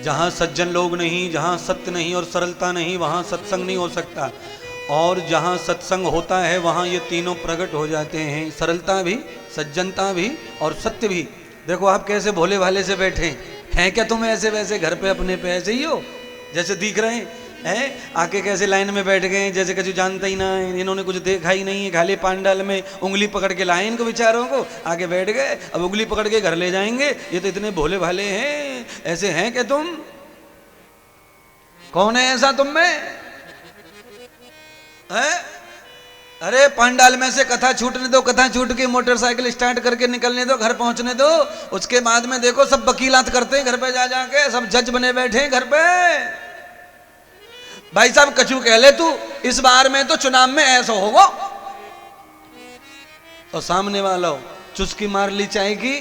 जहाँ सज्जन लोग नहीं, जहाँ सत्य नहीं और सरलता नहीं, वहाँ सत्संग नहीं हो सकता। और जहाँ सत्संग होता है वहाँ ये तीनों प्रकट हो जाते हैं, सरलता भी, सज्जनता भी और सत्य भी। देखो आप कैसे भोले भाले से बैठे हैं, क्या तुम ऐसे वैसे घर पे अपने पे ऐसे ही हो जैसे दिख रहे हैं? आके कैसे लाइन में बैठ गए जैसे कुछ जानता ही ना है, इन्होंने कुछ देखा ही नहीं है, खाली पांडाल में उंगली पकड़ के लाए इनको बेचारों को, आके बैठ गए, अब उंगली पकड़ के घर ले जाएंगे। ये तो इतने भोले भाले हैं, ऐसे हैं क्या तुम? कौन है ऐसा तुम में है? अरे पांडाल में से कथा छूटने दो, कथा छूट के मोटरसाइकिल स्टार्ट करके निकलने दो, घर पहुंचने दो। उसके बाद में देखो सब वकीलात करते हैं घर पे जा जाके, सब जज बने बैठे हैं घर पे। भाई साहब कछू कह ले तू, इस बार में तो चुनाव में ऐसा होगा, और सामने वाला हो चुस्की मार ली चाय की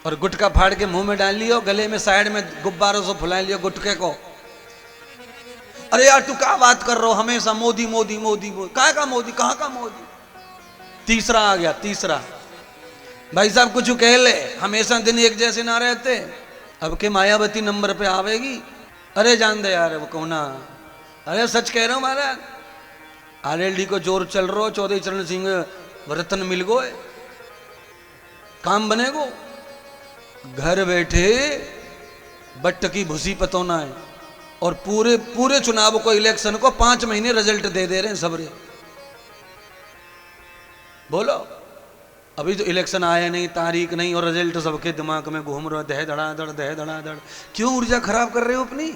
और गुटखा फाड़ के मुंह में डाल लियो, गले में साइड में गुब्बारों से फुला लियो गुटके को। अरे यार तू क्या बात कर रहे हो, हमेशा मोदी मोदी मोदी मोदी, कहाँ का मोदी, कहाँ का मोदी? तीसरा आ गया, तीसरा। भाई साहब कुछ कह ले, हमेशा दिन एक जैसे ना रहते, अब के मायावती नंबर पे आवेगी। अरे जान दे यार वो कौना, अरे सच कह रहा हूं महाराज, आरएलडी को जोर चल रहा, चौधरी चरण सिंह रतन मिल गए, काम बनेगो। घर बैठे बट्ट की भूसी पतोना है, और पूरे पूरे चुनाव को, इलेक्शन को 5 महीने रिजल्ट दे दे रहे हैं सबरे। बोलो, अभी तो इलेक्शन आया नहीं, तारीख नहीं, और रिजल्ट सबके दिमाग में घूम रहा, दह धड़ाधड़ दह धड़ाधड़। क्यों ऊर्जा खराब कर रहे हो अपनी?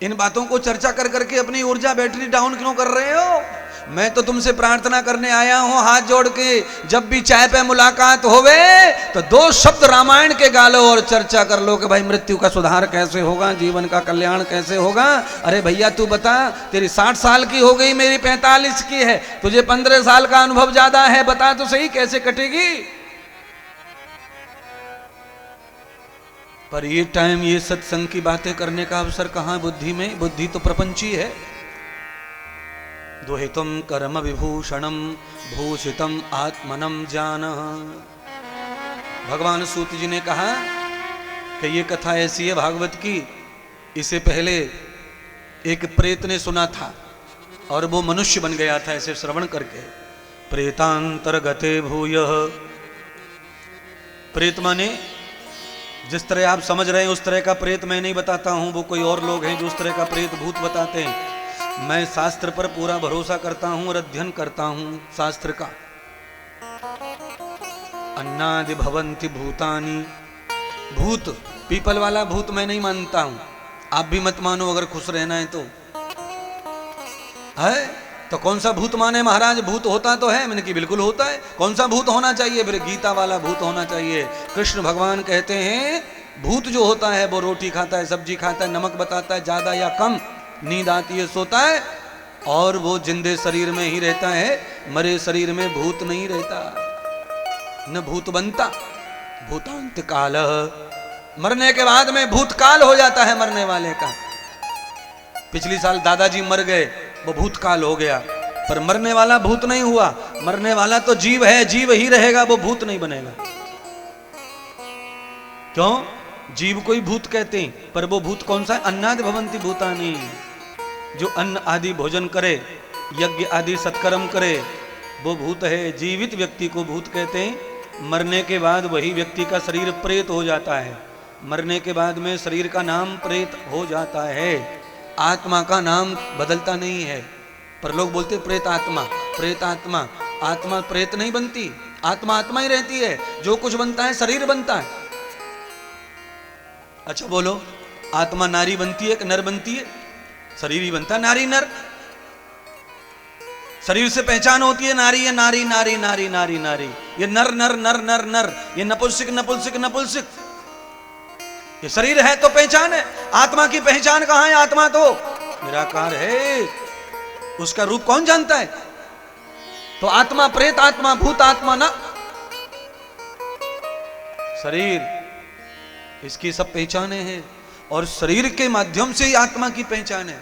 इन बातों को चर्चा कर करके अपनी ऊर्जा बैटरी डाउन क्यों कर रहे हो? मैं तो तुमसे प्रार्थना करने आया हूं हाथ जोड़ के, जब भी चाय पे मुलाकात होवे तो 2 शब्द रामायण के गालो और चर्चा कर लो कि भाई मृत्यु का सुधार कैसे होगा, जीवन का कल्याण कैसे होगा। अरे भैया तू बता, तेरी 60 साल की हो गई, मेरी 45 की है, तुझे 15 साल का अनुभव ज्यादा है, बता तो सही कैसे कटेगी? पर ये टाइम, ये सत्संग की बातें करने का अवसर कहां बुद्धि में? बुद्धि तो प्रपंची है। दुहितुम कर्म विभूषणम भूषितम आत्मनम जान। भगवान सूत जी ने कहा कि ये कथा ऐसी है भागवत की, इसे पहले एक प्रेत ने सुना था और वो मनुष्य बन गया था ऐसे श्रवण करके। प्रेतांतर्गते भूयः, प्रेत माने जिस तरह आप समझ रहे हैं उस तरह का प्रेत मैं नहीं बताता हूं, वो कोई और लोग हैं जो उस तरह का प्रेत भूत बताते हैं। मैं शास्त्र पर पूरा भरोसा करता हूं और अध्ययन करता हूं शास्त्र का। अन्नादि भवन्ति भूतानि, भूत पीपल वाला भूत मैं नहीं मानता हूं, आप भी मत मानो अगर खुश रहना है तो। है तो कौन सा भूत माने महाराज? भूत होता तो है, मैंने कि बिल्कुल होता है। कौन सा भूत होना चाहिए? फिर गीता वाला भूत होना चाहिए। कृष्ण भगवान कहते हैं भूत जो होता है वो रोटी खाता है, सब्जी खाता है, नमक बताता है ज्यादा या कम, नींद आती है सोता है, और वो जिंदे शरीर में ही रहता है, मरे शरीर में भूत नहीं रहता। न भूत बनता भूतांत काल, मरने के बाद में भूत काल हो जाता है मरने वाले का। पिछली साल दादाजी मर गए, वो भूत काल हो गया, पर मरने वाला भूत नहीं हुआ। मरने वाला तो जीव है, जीव ही रहेगा, वो भूत नहीं बनेगा। क्यों? जीव को ही भूत कहते हैं, पर वो भूत कौन सा है? अन्नादि भवन्ति भूतानि, जो अन्न आदि भोजन करे, यज्ञ आदि सत्कर्म करे, वो भूत है। जीवित व्यक्ति को भूत कहते हैं। मरने के बाद वही व्यक्ति का शरीर प्रेत हो जाता है, मरने के बाद में शरीर का नाम प्रेत हो जाता है, आत्मा का नाम बदलता नहीं है। पर लोग बोलते प्रेत आत्मा, प्रेत आत्मा। आत्मा प्रेत नहीं बनती, आत्मा आत्मा ही रहती है। जो कुछ बनता है शरीर बनता है। अच्छा बोलो, आत्मा नारी बनती है कि नर बनती है? शरीर ही बनता है नारी नर। शरीर से पहचान होती है नारी है नारी, नारी नारी नारी नारी, ये नर नर नर नर नर, ये नपुंसक नपुंसक नपुंसक। ये शरीर है तो पहचान है, आत्मा की पहचान कहां है? आत्मा तो निराकार है, उसका रूप कौन जानता है? तो आत्मा प्रेत आत्मा, भूत आत्मा ना, शरीर, इसकी सब पहचाने हैं, और शरीर के माध्यम से ही आत्मा की पहचान है।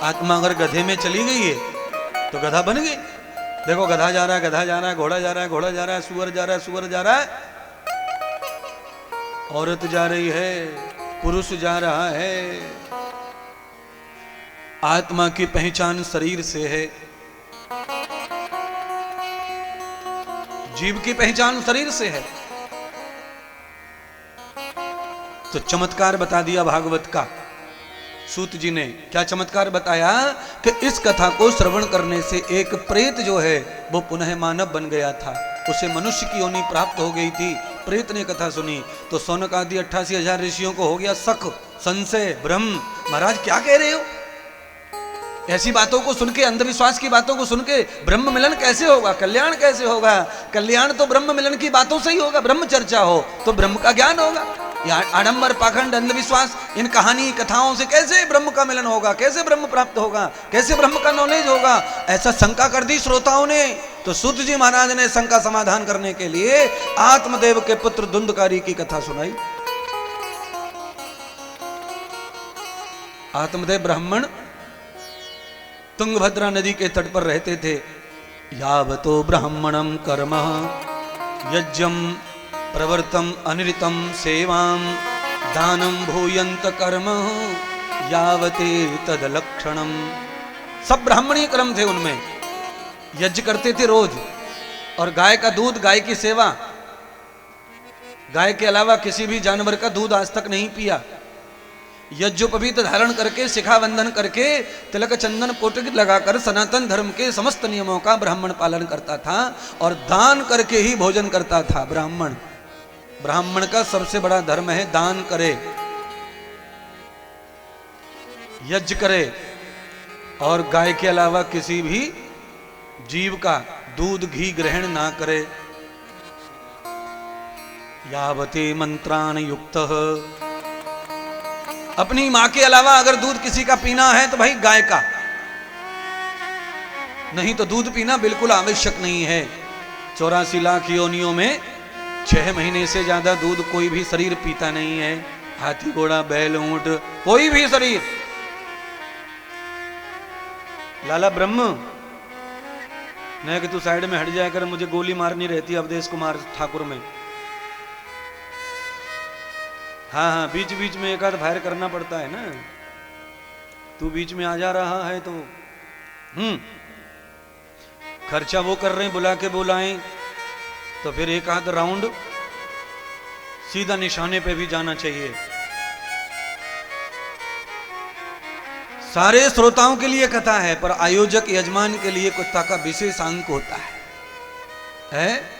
आत्मा अगर गधे में चली गई है तो गधा बन गई। देखो गधा जा रहा है, गधा जा रहा है, घोड़ा जा रहा है, घोड़ा जा रहा है, सुअर जा रहा है, सुअर जा रहा है, औरत जा रही है, पुरुष जा रहा है। आत्मा की पहचान शरीर से है, जीव की पहचान शरीर से है। तो चमत्कार बता दिया भागवत का। सूत जी ने क्या चमत्कार बताया कि इस कथा को श्रवण करने से एक प्रेत जो है वो पुनः मानव बन गया था, उसे मनुष्य की योनि प्राप्त हो गई थी। प्रेत ने कथा सुनी तो सौनक आदि 88,000 ऋषियों को हो गया शक, संशय, भ्रम। महाराज क्या कह रहे हो? ऐसी बातों को सुन के, अंधविश्वास की बातों को सुन के ब्रह्म मिलन कैसे होगा, कल्याण कैसे होगा? कल्याण तो ब्रह्म मिलन की बातों से ही होगा। ब्रह्म चर्चा हो तो ब्रह्म का ज्ञान होगा। या आडंबर, पाखंड, अंधविश्वास, इन कहानी कथाओं से कैसे ब्रह्म का मिलन होगा, कैसे ब्रह्म प्राप्त होगा, कैसे ब्रह्म का नॉलेज होगा? ऐसा शंका कर दी श्रोताओं ने। तो सूत जी महाराज ने शंका समाधान करने के लिए आत्मदेव के पुत्र धुंधकारी की कथा सुनाई। आत्मदेव ब्राह्मण तुंगभद्रा नदी के तट पर रहते थे। यावतो ब्राह्मणम कर्म यज्ञम प्रवर्तम अनिरतम सेवाम दानम भूयंत कर्म यावते तदलक्षणम। सब ब्राह्मणीय कर्म थे उनमें। यज्ञ करते थे रोज, और गाय का दूध, गाय की सेवा। गाय के अलावा किसी भी जानवर का दूध आज तक नहीं पिया। यज्ञोपवीत धारण करके, शिखा बंधन करके, तिलक चंदन कोटिक लगाकर सनातन धर्म के समस्त नियमों का ब्राह्मण पालन करता था, और दान करके ही भोजन करता था ब्राह्मण। ब्राह्मण का सबसे बड़ा धर्म है दान करे, यज्ञ करे, और गाय के अलावा किसी भी जीव का दूध घी ग्रहण ना करे। यावते मंत्रान युक्तः, अपनी मां के अलावा अगर दूध किसी का पीना है तो भाई गाय का, नहीं तो दूध पीना बिल्कुल आवश्यक नहीं है। 84 लाख योनियों में 6 महीने से ज्यादा दूध कोई भी शरीर पीता नहीं है। हाथी, घोड़ा, बैल, ऊंट, कोई भी शरीर। लाला ब्रह्म नहीं कि तू साइड में हट जाकर, मुझे गोली मारनी रहती है अवधेश कुमार ठाकुर में। हाँ हाँ, बीच बीच में एक आध फायर करना पड़ता है ना। तू बीच में आ जा रहा है तो खर्चा वो कर रहे हैं, बुला के बुलाएं तो फिर एक आध राउंड सीधा निशाने पे भी जाना चाहिए। सारे श्रोताओं के लिए कथा है, पर आयोजक यजमान के लिए कथा का विशेष अंक होता है?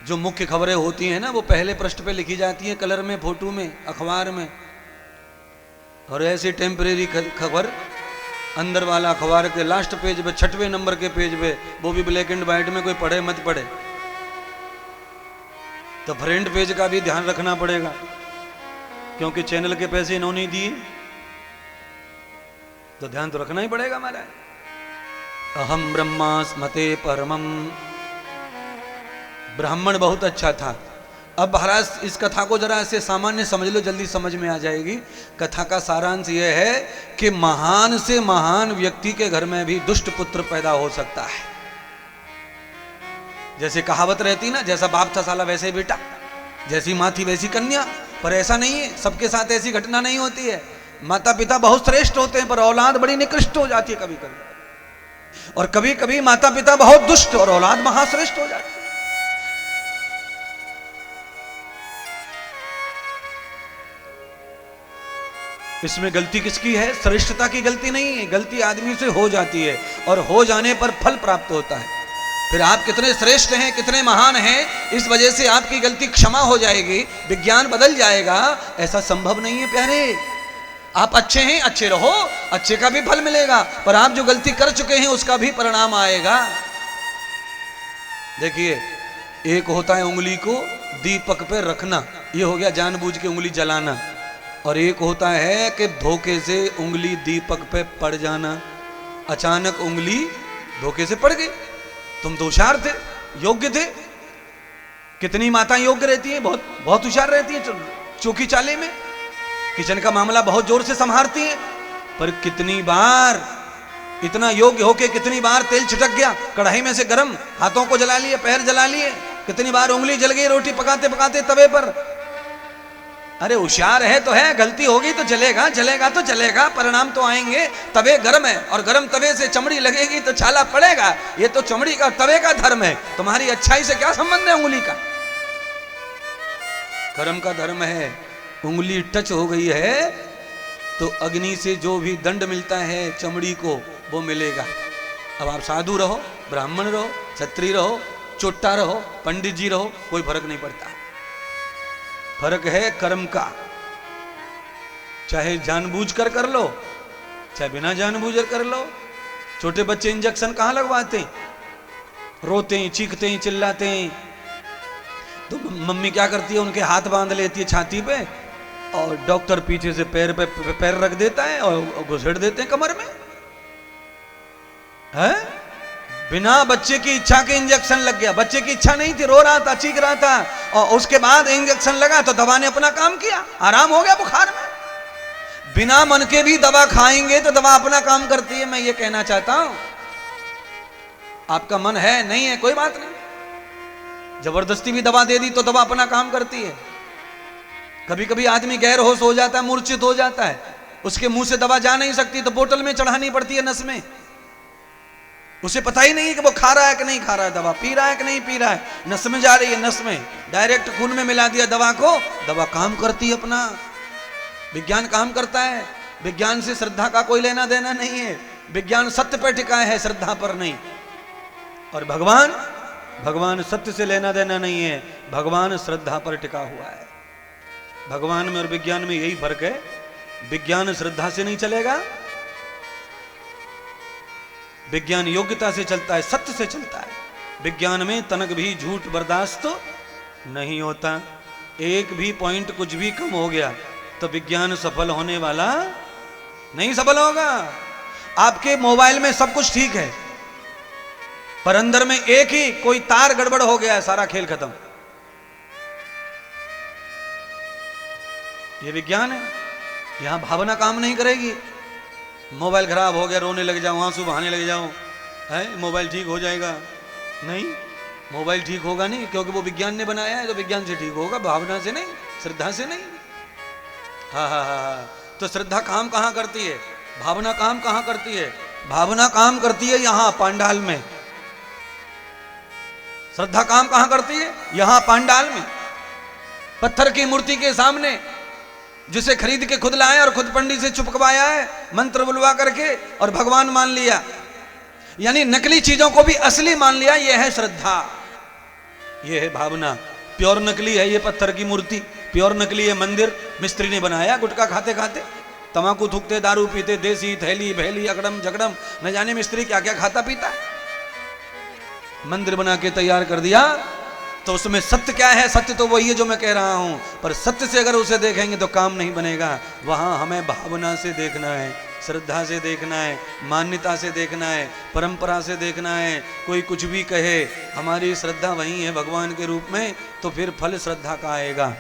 जो मुख्य खबरें होती हैं ना, वो पहले पृष्ठ पे लिखी जाती हैं, कलर में, फोटो में, अखबार में। और ऐसी टेम्परेरी खबर अंदर वाला अखबार के लास्ट पेज पे, 6वें नंबर के पेज पे, वो भी ब्लैक एंड व्हाइट में, कोई पढ़े मत पढ़े। तो फ्रंट पेज का भी ध्यान रखना पड़ेगा, क्योंकि चैनल के पैसे इन्होंने दिए, तो ध्यान तो रखना ही पड़ेगा हमारा। अहम ब्रह्मास्मते परमम। ब्राह्मण बहुत अच्छा था। अब महाराज इस कथा को जरा ऐसे सामान्य समझ लो, जल्दी समझ में आ जाएगी। कथा का सारांश यह है कि महान से महान व्यक्ति के घर में भी दुष्ट पुत्र पैदा हो सकता है। जैसे कहावत रहती ना, जैसा बाप था साला वैसे बेटा, जैसी माँ थी वैसी कन्या। पर ऐसा नहीं है, सबके साथ ऐसी घटना नहीं होती है। माता पिता बहुत श्रेष्ठ होते हैं, पर औलाद बड़ी निकृष्ट हो जाती है कभी कभी। और कभी कभी माता पिता बहुत दुष्ट और औलाद महाश्रेष्ठ हो जाती है। इसमें गलती किसकी है? श्रेष्ठता की गलती नहीं है, गलती आदमी से हो जाती है, और हो जाने पर फल प्राप्त होता है। फिर आप कितने श्रेष्ठ हैं, कितने महान हैं, इस वजह से आपकी गलती क्षमा हो जाएगी, विज्ञान बदल जाएगा, ऐसा संभव नहीं है प्यारे। आप अच्छे हैं, अच्छे रहो, अच्छे का भी फल मिलेगा, पर आप जो गलती कर चुके हैं उसका भी परिणाम आएगा। देखिए, एक होता है उंगली को दीपक पे रखना, ये हो गया जानबूझ के उंगली जलाना। और एक होता है कि धोखे से उंगली दीपक पे पड़ जाना। अचानक उंगली धोखे से पड़ गई, तुम तो होशियार थे, योग्य थे। कितनी माताएं योग्य रहती हैं, बहुत बहुत होशियार रहती हैं, चौकी चाले में किचन का मामला बहुत जोर से संभालती हैं। पर कितनी बार इतना योग्य होके कितनी बार तेल छिटक गया कढ़ाई में से गरम, हाथों को जला लिए, पैर जला लिए। कितनी बार उंगली जल गई रोटी पकाते पकाते तवे पर। अरे होशियार है तो है, गलती होगी तो चलेगा, चलेगा तो चलेगा, परिणाम तो आएंगे। तवे गर्म है और गर्म तवे से चमड़ी लगेगी तो छाला पड़ेगा। ये तो चमड़ी का तवे का धर्म है, तुम्हारी अच्छाई से क्या संबंध है उंगली का? कर्म का धर्म है। उंगली टच हो गई है तो अग्नि से जो भी दंड मिलता है चमड़ी को वो मिलेगा। अब आप साधु रहो, ब्राह्मण रहो, क्षत्रिय रहो, चोट्टा रहो, पंडित जी रहो, कोई फर्क नहीं पड़ता। फर्क है कर्म का। चाहे जानबूझकर कर लो, चाहे बिना जानबूझकर कर लो। छोटे बच्चे इंजेक्शन कहां लगवाते हैं? रोते हैं, चीखते हैं, चिल्लाते हैं, तो मम्मी क्या करती है? उनके हाथ बांध लेती है छाती पे और डॉक्टर पीछे से पैर पे पैर रख देता है और घुसेड़ देते हैं कमर में। है? बिना बच्चे की इच्छा के इंजेक्शन लग गया। बच्चे की इच्छा नहीं थी, रो रहा था, चीख रहा था, और उसके बाद इंजेक्शन लगा तो दवा ने अपना काम किया, आराम हो गया बुखार में। बिना मन के भी दवा खाएंगे तो दवा अपना काम करती है। मैं ये कहना चाहता हूं, आपका मन है नहीं है कोई बात नहीं, जबरदस्ती भी दवा दे दी तो दवा अपना काम करती है। कभी कभी आदमी गैर होश हो जाता है, मूर्छित हो जाता है, उसके मुंह से दवा जा नहीं सकती तो बोतल में चढ़ानी पड़ती है नस में। उसे पता ही नहीं है कि वो खा रहा है कि नहीं खा रहा है, दवा पी रहा है कि नहीं पी रहा है, नस में जा रही है, नस में डायरेक्ट खून में मिला दिया दवा को, दवा काम करती है अपना। विज्ञान काम करता है। विज्ञान से श्रद्धा का कोई लेना देना नहीं है। विज्ञान सत्य पर टिका है, श्रद्धा पर नहीं। और भगवान सत्य से लेना देना नहीं है, भगवान श्रद्धा पर टिका हुआ है। भगवान में और विज्ञान में यही फर्क है। विज्ञान श्रद्धा से नहीं चलेगा, विज्ञान योग्यता से चलता है, सत्य से चलता है। विज्ञान में तनक भी झूठ बर्दाश्त नहीं होता। एक भी पॉइंट कुछ भी कम हो गया तो विज्ञान सफल होने वाला नहीं, सफल होगा। आपके मोबाइल में सब कुछ ठीक है पर अंदर में एक ही कोई तार गड़बड़ हो गया है, सारा खेल खत्म। ये विज्ञान है। यहां भावना काम नहीं करेगी। मोबाइल खराब हो गया, रोने लग जाओ, आंसू बहाने लग जाओ, है मोबाइल ठीक हो जाएगा? नहीं, मोबाइल ठीक होगा नहीं, क्योंकि वो विज्ञान ने बनाया है तो विज्ञान से ठीक होगा, भावना से नहीं, श्रद्धा से नहीं। हाँ। तो श्रद्धा काम कहां करती है? भावना काम कहां करती है? भावना काम करती है यहां पांडाल में। श्रद्धा काम कहां करती है? यहां पांडाल में। पत्थर की मूर्ति के सामने, जिसे खरीद के खुद लाए और खुद पंडित से चुपकवाया है, मंत्र बुलवा करके, और भगवान मान लिया। यानी नकली चीजों को भी असली मान लिया। यह है श्रद्धा, यह है भावना। प्योर नकली है ये पत्थर की मूर्ति, प्योर नकली है मंदिर, मिस्त्री ने बनाया गुटखा खाते खाते, तमाकू थूकते, दारू पीते, देसी थैली भैली अकड़म झगड़म, न जाने मिस्त्री क्या क्या खाता पीता। मंदिर बना के तैयार कर दिया। तो उसमें सत्य क्या है? सत्य तो वही है जो मैं कह रहा हूं, पर सत्य से अगर उसे देखेंगे तो काम नहीं बनेगा। वहां हमें भावना से देखना है, श्रद्धा से देखना है, मान्यता से देखना है, परंपरा से देखना है। कोई कुछ भी कहे, हमारी श्रद्धा वही है भगवान के रूप में, तो फिर फल श्रद्धा का आएगा।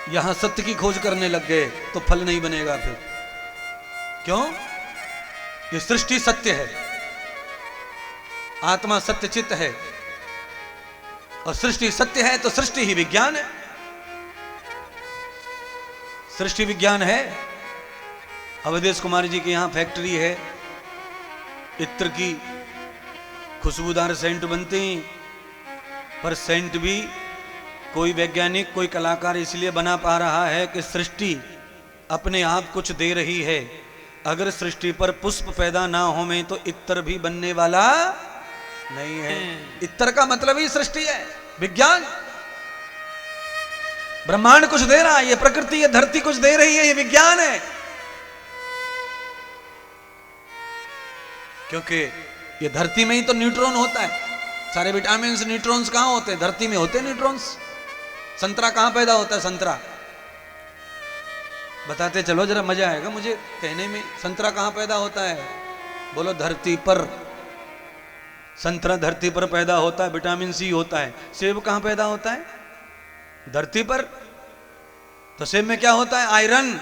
यहां सत्य की खोज करने लग गए तो फल नहीं बनेगा फिर। क्यों? ये सृष्टि सत्य है, आत्मा सत्य चित्त है, और सृष्टि सत्य है तो सृष्टि ही विज्ञान है। सृष्टि विज्ञान है। अवधेश कुमार जी के यहां फैक्ट्री है, इत्र की खुशबूदार सेंट बनते हैं, पर सेंट भी कोई वैज्ञानिक, कोई कलाकार इसलिए बना पा रहा है कि सृष्टि अपने आप कुछ दे रही है। अगर सृष्टि पर पुष्प पैदा ना हो में तो इत्र भी बनने वाला नहीं है। इत्र का मतलब ही सृष्टि है, विज्ञान। ब्रह्मांड कुछ दे रहा है, ये प्रकृति, ये धरती कुछ दे रही है, ये विज्ञान है। क्योंकि ये धरती में ही तो न्यूट्रॉन होता है, सारे विटामिन न्यूट्रॉन्स कहां होते हैं? धरती में होते हैं न्यूट्रॉन्स। संतरा कहां पैदा होता है? संतरा बताते चलो जरा, मजा आएगा मुझे कहने में। संतरा कहां पैदा होता है? बोलो, धरती पर। संतरा धरती पर पैदा होता है, विटामिन सी होता है। सेब कहां पैदा होता है? धरती पर। तो सेब में क्या होता है? आयरन।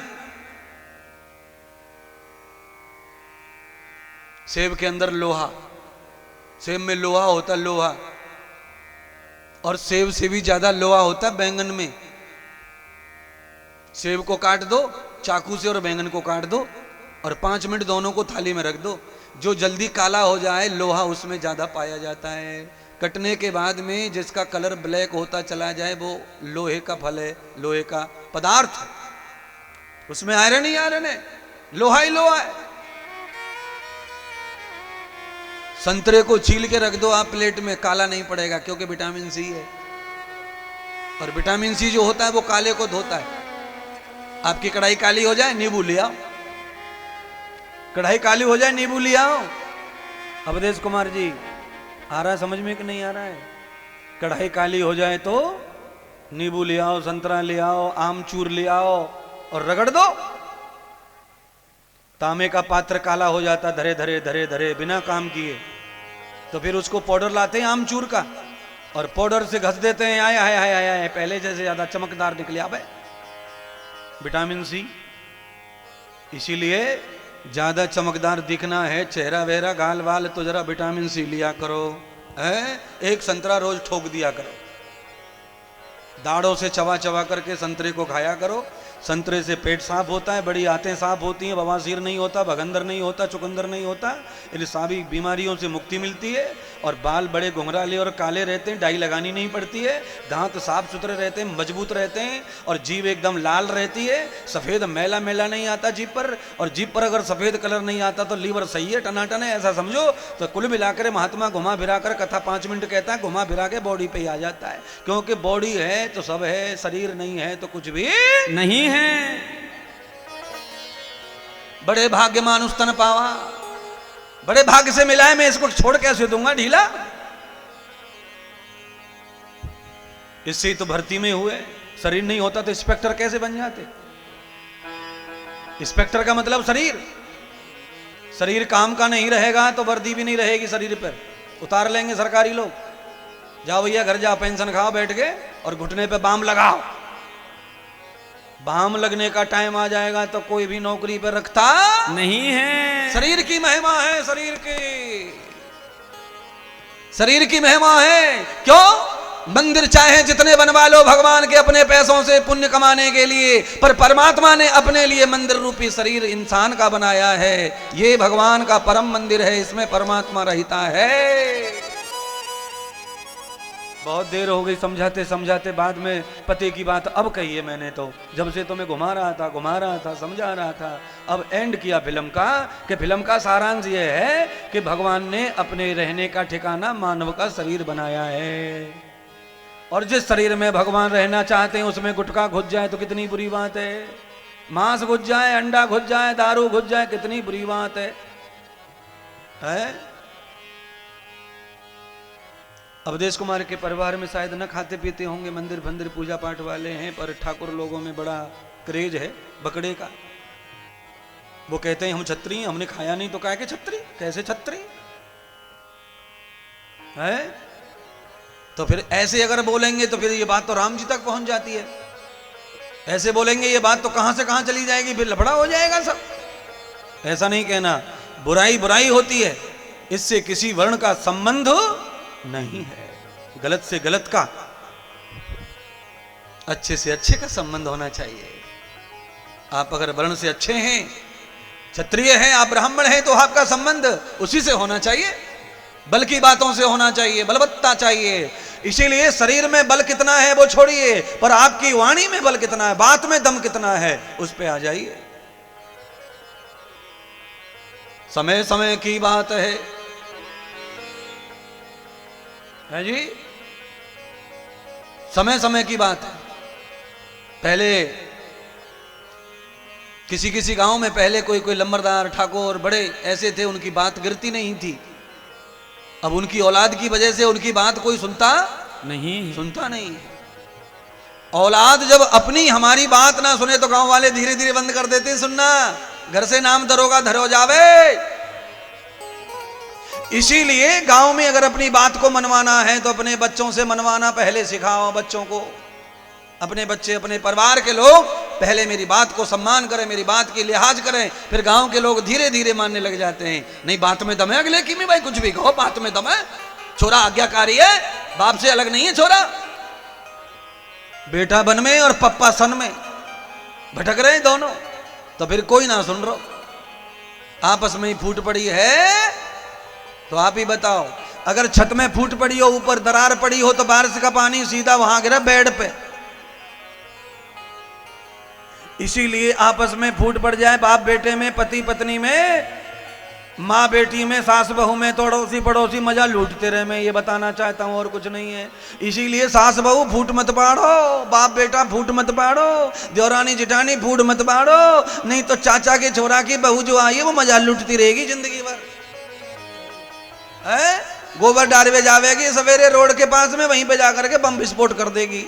सेब के अंदर लोहा, सेब में लोहा होता है, लोहा। और सेब से भी ज्यादा लोहा होता है बैंगन में। सेब को काट दो चाकू से और बैंगन को काट दो और 5 मिनट दोनों को थाली में रख दो, जो जल्दी काला हो जाए लोहा उसमें ज्यादा पाया जाता है। कटने के बाद में जिसका कलर ब्लैक होता चला जाए वो लोहे का फल है, लोहे का पदार्थ है, उसमें आयरन ही आयरन है, लोहा ही लोहा है। संतरे को छील के रख दो आप प्लेट में, काला नहीं पड़ेगा क्योंकि विटामिन सी है, और विटामिन सी जो होता है वो काले को धोता है। आपकी कढ़ाई काली हो जाए नींबू ले आओ, कढ़ाई काली हो जाए नींबू ले आओ। अवधेश कुमार जी आ रहा है समझ में कि नहीं आ रहा है? कढ़ाई काली हो जाए तो नींबू ले आओ, संतरा ले आओ, आमचूर ले आओ और रगड़ दो। तांबे का पात्र काला हो जाता धरे धरे धरे धरे बिना काम किए, तो फिर उसको पाउडर लाते हैं आमचूर का और पाउडर से घस देते हैं, आए आए आए आए पहले जैसे ज्यादा चमकदार निकले। अब विटामिन सी, इसीलिए ज्यादा चमकदार दिखना है, चेहरा वेहरा गाल वाल, तो जरा विटामिन सी लिया करो। एक संतरा रोज ठोक दिया करो, दाढ़ों से चबा चबा करके संतरे को खाया करो। संतरे से पेट साफ होता है, बड़ी आंतें साफ होती हैं, बवासीर नहीं होता, भगंदर नहीं होता, चुकंदर नहीं होता, इन सारी बीमारियों से मुक्ति मिलती है। और बाल बड़े घुंघराले और काले रहते हैं, डाई लगानी नहीं पड़ती है, दांत साफ सुथरे रहते हैं, मजबूत रहते हैं, और जीभ एकदम लाल रहती है, सफेद मैला मैला नहीं आता जीभ पर। और जीभ पर अगर सफेद कलर नहीं आता तो लीवर सही है, टनाटन है, ऐसा समझो। तो कुल मिलाकर महात्मा घुमा फिरा कर कथा 5 मिनट कहता है, घुमा फिरा के बॉडी पे ही आ जाता है, क्योंकि बॉडी है तो सब है, शरीर नहीं है तो कुछ भी नहीं है। बड़े भाग्यमान उस तन पावा, बड़े भाग्य से मिला है, मैं इसको छोड़ कैसे दूंगा ढीला। इससे ही तो भर्ती में हुए, शरीर नहीं होता तो इंस्पेक्टर कैसे बन जाते? इंस्पेक्टर का मतलब शरीर, शरीर काम का नहीं रहेगा तो वर्दी भी नहीं रहेगी शरीर पर, उतार लेंगे सरकारी लोग। जाओ भैया घर जाओ, पेंशन खाओ बैठ के और घुटने पे बाम लगाओ। बाम लगने का टाइम आ जाएगा तो कोई भी नौकरी पर रखता नहीं है। शरीर की महिमा है, शरीर की महिमा है। क्यों? मंदिर चाहे जितने बनवा लो भगवान के अपने पैसों से पुण्य कमाने के लिए, पर परमात्मा ने अपने लिए मंदिर रूपी शरीर इंसान का बनाया है। ये भगवान का परम मंदिर है, इसमें परमात्मा रहता है। बहुत देर हो गई समझाते समझाते, बाद में पते की बात अब कही है मैंने, तो जब से तुम्हें घुमा रहा था समझा रहा था, अब एंड किया फिल्म का कि फिल्म का सारांश ये है कि भगवान ने अपने रहने का ठिकाना मानव का शरीर बनाया है, और जिस शरीर में भगवान रहना चाहते हैं उसमें गुटखा घुस जाए तो कितनी बुरी बात है, मांस घुस जाए, अंडा घुस जाए, दारू घुस जाए, कितनी बुरी बात है? अवधेश कुमार के परिवार में शायद न खाते पीते होंगे, मंदिर फंदिर पूजा पाठ वाले हैं, पर ठाकुर लोगों में बड़ा क्रेज है बकरे का। वो कहते हैं हम छत्री हैं, हमने खाया नहीं तो कहा कि छत्री, कैसे छत्री है? तो फिर ऐसे अगर बोलेंगे तो फिर ये बात तो राम जी तक पहुंच जाती है, ऐसे बोलेंगे ये बात तो कहां से कहां चली जाएगी, फिर लफड़ा हो जाएगा सब। ऐसा नहीं कहना, बुराई बुराई होती है, इससे किसी वर्ण का संबंध नहीं है, गलत से गलत का, अच्छे से अच्छे का संबंध होना चाहिए। आप अगर वर्ण से अच्छे हैं, क्षत्रिय हैं, आप ब्राह्मण हैं, तो आपका संबंध उसी से होना चाहिए, बल की बातों से होना चाहिए, बलवत्ता चाहिए। इसीलिए शरीर में बल कितना है वो छोड़िए, पर आपकी वाणी में बल कितना है, बात में दम कितना है, उस पे आ जाइए। समय समय की बात है जी, समय समय की बात है। पहले किसी किसी गांव में पहले कोई कोई लंबरदार ठाकुर बड़े ऐसे थे, उनकी बात गिरती नहीं थी। अब उनकी औलाद की वजह से उनकी बात कोई सुनता नहीं। औलाद जब अपनी हमारी बात ना सुने तो गांव वाले धीरे धीरे बंद कर देते सुनना, घर से नाम दरोगा धरो जावे। इसीलिए गांव में अगर अपनी बात को मनवाना है तो अपने बच्चों से मनवाना पहले सिखाओ बच्चों को। अपने बच्चे, अपने परिवार के लोग पहले मेरी बात को सम्मान करें, मेरी बात की लिहाज करें, फिर गांव के लोग धीरे धीरे मानने लग जाते हैं। नहीं बात में दम है, अगले की में भाई कुछ भी कहो, बात में दम है, छोरा आज्ञाकारी है, बाप से अलग नहीं है छोरा। बेटा बन में और पप्पा सन में भटक रहे हैं दोनों। तो फिर कोई ना सुन रहा, आपस में ही फूट पड़ी है। तो आप ही बताओ, अगर छत में फूट पड़ी हो, ऊपर दरार पड़ी हो, तो बारिश का पानी सीधा वहां गिरा बेड पे। इसीलिए आपस में फूट पड़ जाए, बाप बेटे में, पति पत्नी में, माँ बेटी में, सास बहू में, तो अड़ोसी पड़ोसी मजा लूटते रहे। मैं ये बताना चाहता हूं, और कुछ नहीं है। इसीलिए सास बहू फूट मत पाड़ो, बाप बेटा फूट मत पाड़ो, देवरानी जिठानी फूट मत पाड़ो, नहीं तो चाचा के छोरा की बहू जो आई है वो मजा लूटती रहेगी जिंदगी भर। गोबर डालवे जावेगी सवेरे रोड के पास में, वहीं पे जाकर के बम विस्फोट कर देगी,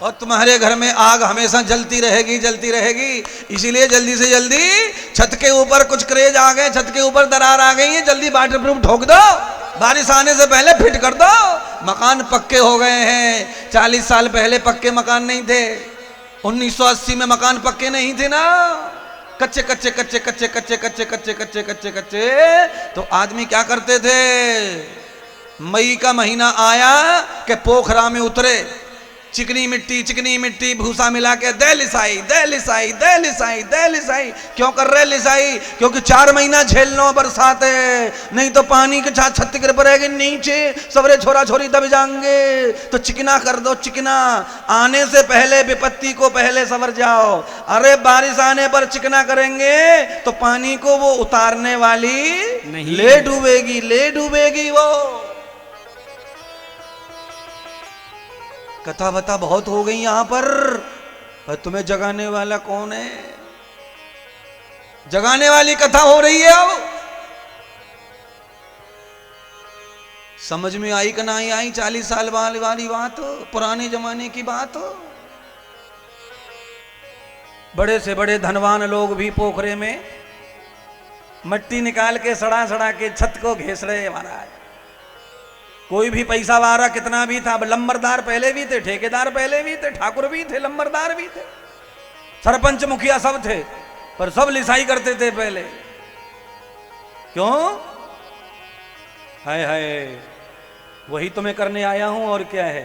और तुम्हारे घर में आग हमेशा जलती रहेगी, जलती रहेगी। इसीलिए जल्दी से जल्दी छत के ऊपर कुछ क्रेज आ गए, छत के ऊपर दरार आ गई है, जल्दी वाटर प्रूफ ठोक दो, बारिश आने से पहले फिट कर दो। मकान पक्के हो गए हैं, 40 साल पहले पक्के मकान नहीं थे, 1980 में मकान पक्के नहीं थे ना, कच्चे कच्चे कच्चे कच्चे कच्चे कच्चे कच्चे कच्चे कच्चे कच्चे। तो आदमी क्या करते थे, मई का महीना आया कि पोखरा में उतरे, चिकनी मिट्टी भूसा मिला के दे लिसाई दे लिसाई दे लिसाई दे लिसाई। क्यों कर रहे लिसाई? क्योंकि 4 महीना झेल लो बरसात है, नहीं तो पानी के छात छत गिर पड़ेगी नीचे, सवरे छोरा छोरी दब जाएंगे। तो चिकना कर दो, चिकना आने से पहले विपत्ति को पहले सवर जाओ। अरे बारिश आने पर चिकना करेंगे तो पानी को वो उतारने वाली नहीं, ले डूबेगी वो। कथा बता बहुत हो गई यहां पर तुम्हें जगाने वाला कौन है? जगाने वाली कथा हो रही है। अब समझ में आई कि नहीं आई? 40 साल वाली बात, पुराने जमाने की बात। बड़े से बड़े धनवान लोग भी पोखरे में मट्टी निकाल के सड़ा सड़ा के छत को घेस रहे महाराज। कोई भी पैसा वारा कितना भी था, लंबरदार पहले भी थे, ठेकेदार पहले भी थे, ठाकुर भी थे, लंबरदार भी थे, सरपंच मुखिया सब थे, पर सब लिसाई करते थे पहले। क्यों? हाय हाय, वही तो मैं करने आया हूं, और क्या है?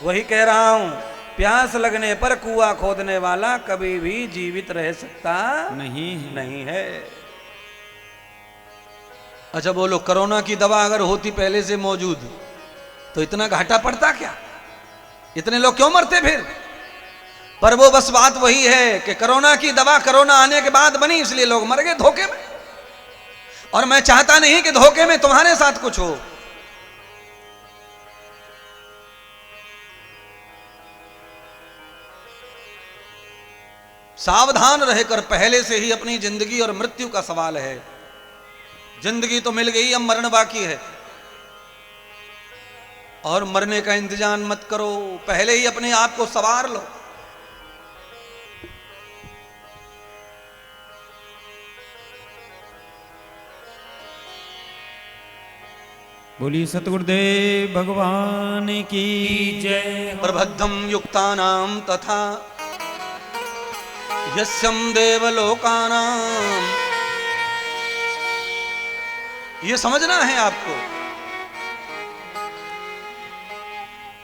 वही कह रहा हूं, प्यास लगने पर कुआं खोदने वाला कभी भी जीवित रह सकता नहीं है। अच्छा बोलो, कोरोना की दवा अगर होती पहले से मौजूद तो इतना घाटा पड़ता क्या? इतने लोग क्यों मरते फिर? पर वो बस बात वही है कि कोरोना की दवा कोरोना आने के बाद बनी, इसलिए लोग मर गए धोखे में। और मैं चाहता नहीं कि धोखे में तुम्हारे साथ कुछ हो। सावधान रहकर पहले से ही अपनी जिंदगी और मृत्यु का सवाल है। जिंदगी तो मिल गई, अब मरण बाकी है, और मरने का इंतजाम मत करो, पहले ही अपने आप को संवार लो। बोलिए सतगुरुदेव भगवान की जय। प्रबद्धम युक्तानाम तथा यस्यम देवलोकानाम। ये समझना है आपको।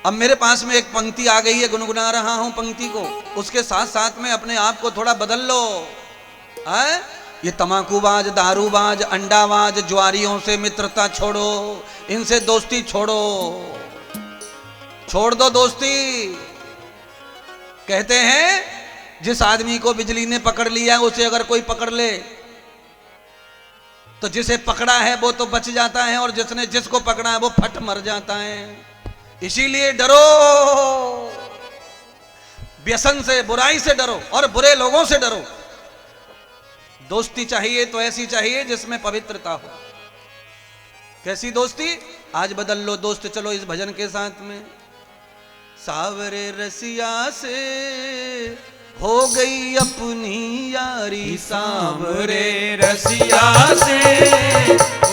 अब मेरे पास में एक पंक्ति आ गई है, गुनगुना रहा हूं पंक्ति को, उसके साथ साथ में अपने आप को थोड़ा बदल लो। ये तमाकूबाज, दारूबाज, अंडाबाज, ज्वारियों से मित्रता छोड़ो, इनसे दोस्ती छोड़ो, छोड़ दो दोस्ती। कहते हैं जिस आदमी को बिजली ने पकड़ लिया उसे अगर कोई पकड़ ले तो जिसे पकड़ा है वो तो बच जाता है, और जिसको पकड़ा है वो फट मर जाता है। इसीलिए डरो, व्यसन से, बुराई से डरो, और बुरे लोगों से डरो। दोस्ती चाहिए तो ऐसी चाहिए जिसमें पवित्रता हो। कैसी दोस्ती? आज बदल लो दोस्त, चलो इस भजन के साथ में। सावरे रसिया से हो गई अपनी यारी, सांवरे रसिया से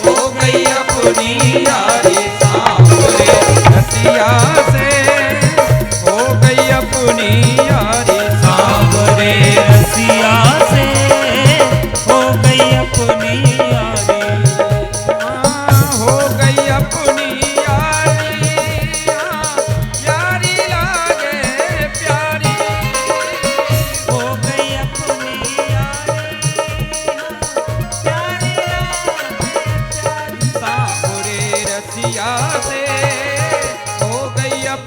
हो गई अपनी यारी, सांवरे रसिया से हो गई अपनी यारी, सांवरे रसिया से हो गई अपनी यारी, हो गई अपनी यारी।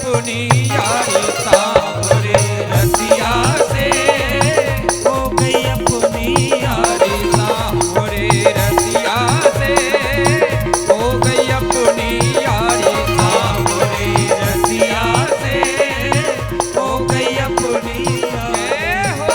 अपनी यारी सांवरे रसिया से हो गई अपनी यारी सांवरे रसिया से हो गई अपनी यारी सांवरे रसिया से हो गई अपनी ए हो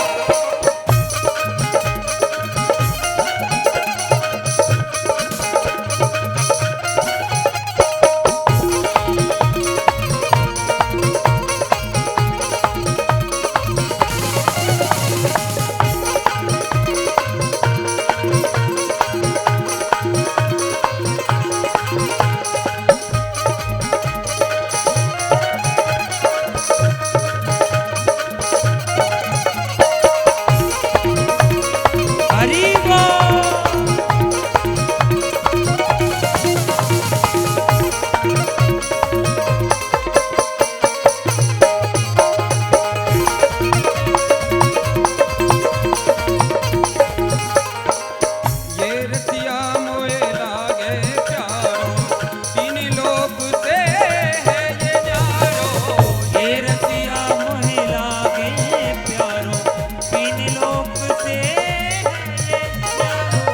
हरि बोल। ये रसिया मोए लागे प्यारो तीन लोक से है ये न्यारो ये रसिया मोहे लागे प्यारो तीन लोक से है ये प्यारो।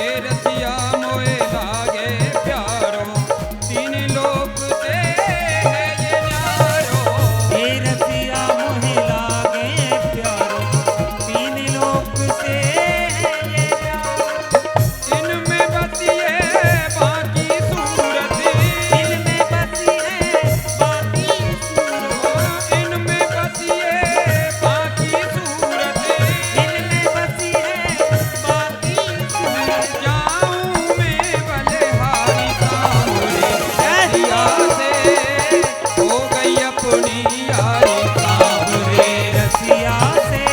ये रसिया मोए लागे प्यारो तीन लोक से है ये न्यारो ये रसिया मोहे लागे प्यारो तीन लोक से है ये प्यारो। इनमें बसिए बाकी सूरत इनमें बसी है बाकी सूरत। इनमें बसिए बाकी सूरत इनमें बसी है बाकी सूरत। जाऊं मैं बलिहारी सांवरे रसिया से हो गई अपनी यारी सांवरे रसिया से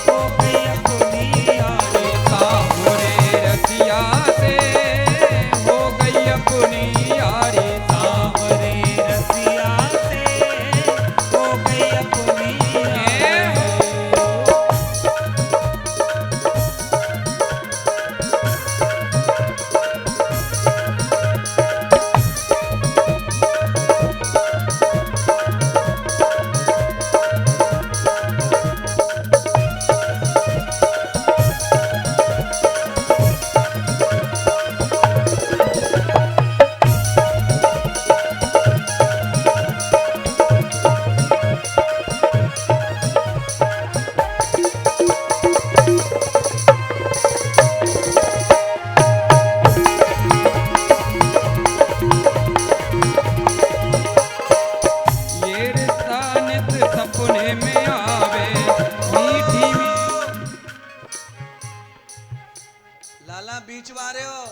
हो गई अपनी यारी सांवरे रसिया से हो गई अपनी यारी सांवरे रसिया से हो गई अपनी यारी। ये रिश्ता नित सपने में आवे मीठी लाला बीच वारे हो।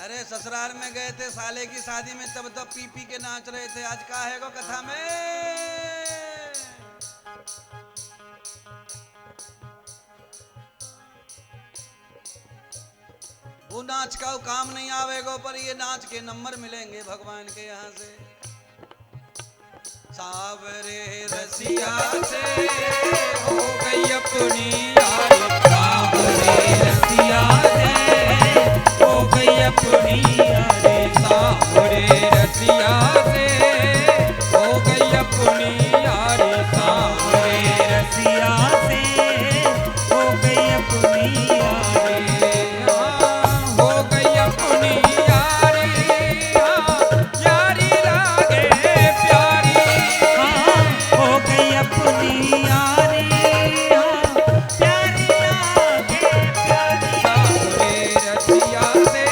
अरे ससुराल में गए थे साले की शादी में, तब तो पी पी के नाच रहे थे। आज का है गो कथा में? वो नाच का काम नहीं आवेगो, पर ये नाच के नंबर मिलेंगे भगवान के यहाँ से। सावरे रसिया से हो गई अपनी यारी सांवरे रसिया से हो गई अपनी यारी सांवरे रसिया से हो गई अपनी यारी सांवरे रसिया से हो गई अपनी यारी। हो गई अपनी यारी यारी लागे प्यारी हाँ, हो गई अपनी यारी। हाँ, प्यारी लागे प्यारी। सांवरे रसिया से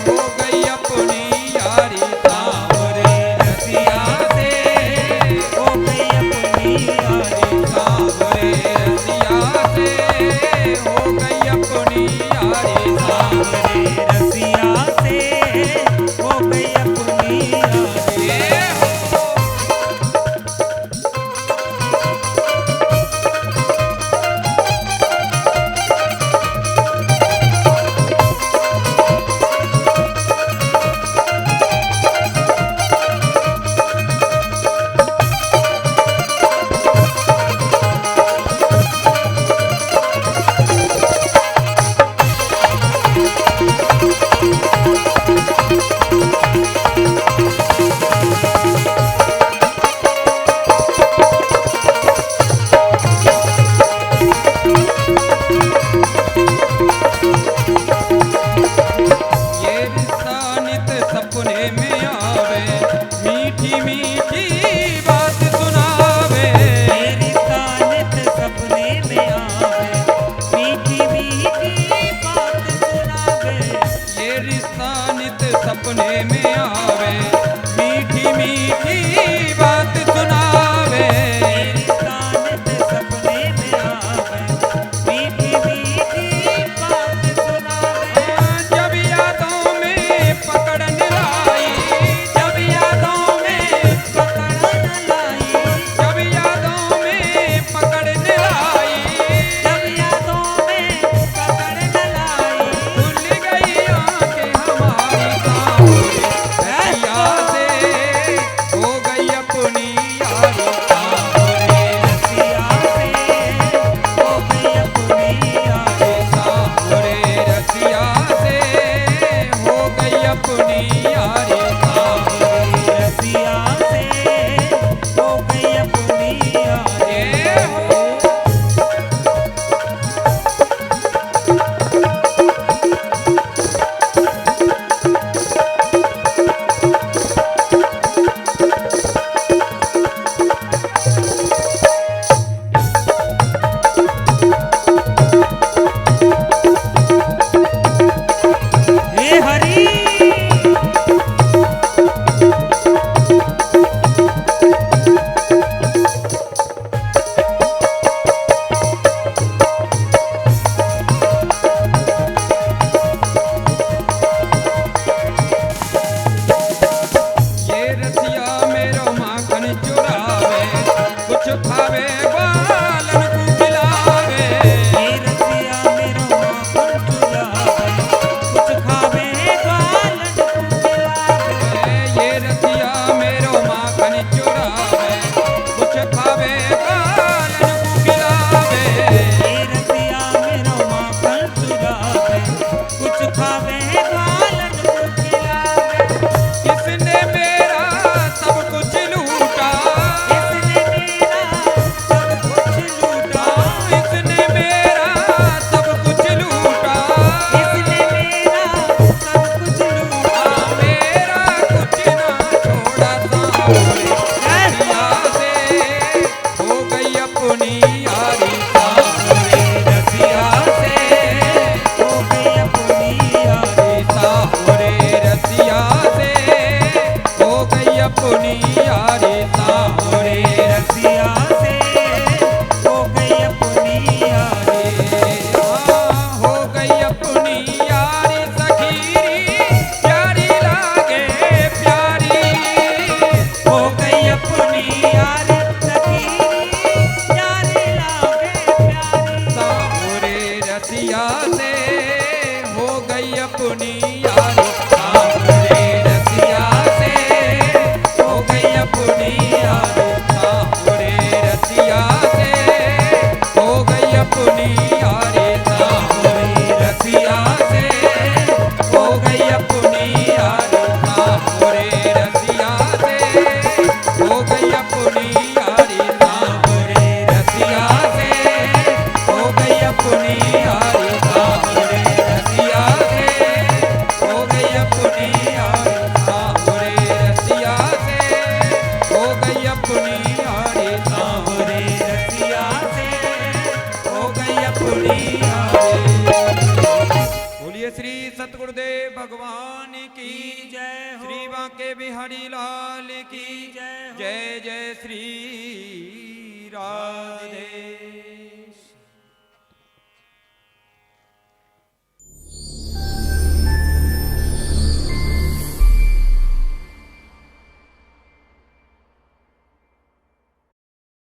हो गई अपनी यारी सांवरे रसिया से हो गई अपनी यारी। सांवरे रसिया से हो गई अपनी यारी सांवरे रसिया से हो गई अपनी यारी। ये हो रिश्ता नित सपने में आवे, मीठी मीठी बात सुनावे। रिश्ता नित सपने में आवे, मीठी मीठी बात सुनावे। जब यादों में पकड़न लाई, जब यादों में पकड़न लाई, जब यादों में पकड़न लाई, जब यादों में पकड़न लाई। खुल गई आंखें हमारी सांवरे रतिया से हो गई अपनी यारी सांवरे रसिया से हो गई अपनी यारी। सांवरे रतिया से हो गई अपनी यारी सांवरे। रसिया से हो गई अपनी यारी। ये हो हे हरि ये रसिया मेरो माखन चुरावे, कुछ खावे ग्वालन को खिलावे। हे रसिया मेरो माखन चुरावे, कुछ खावे ग्वालन को खिलावे। ये रसिया मेरो माखन चुरावे, कुछ खावे ग्वालन को खिलावे। हे रसिया मेरो माखन चुरावे, कुछ खावे ग्वालन को खिलावे। इसने मेरा सब कुछ लूटा, इसने मेरा सब कुछ लूटा, इसने मेरा सब कुछ लूटा। इसने मेरा सब कुछ लूटा। मेरा कुछ ना छोड़ा सांवरे रसिया से हो गई अपनी यारी सांवरे रसिया से हो गई अपनी यारी। सांवरे रसिया से हो गई अपनी यारी सांवरे रसिया से हो गई अपनी यारी। हो गई अपनी यारी सखीरी प्यारी लागे प्यारी। हो गई अपनी यारी सखी, यारी लागे प्यारी। सांवरे रसिया से हो गई अपनी यारी सांवरे रसिया से हो गई अपनी यारी सांवरे रसिया से हो गई अपनी यारी सांवरे रसिया से हो गई अपनी यारी सांवरे रसिया से हो गई अपनी यारी सांवरे रसिया से हो गई अपनी यारी सांवरे रसिया से हो गई अपनी यारी सांवरे रसिया से हो गई अपनी यारी सांवरे रसिया से हो गई अपनी यारी। बोलिए श्री सतगुरुदेव भगवान की जय हो। श्री बांके बिहारी लाल की जय हो। जय जय श्री राधे।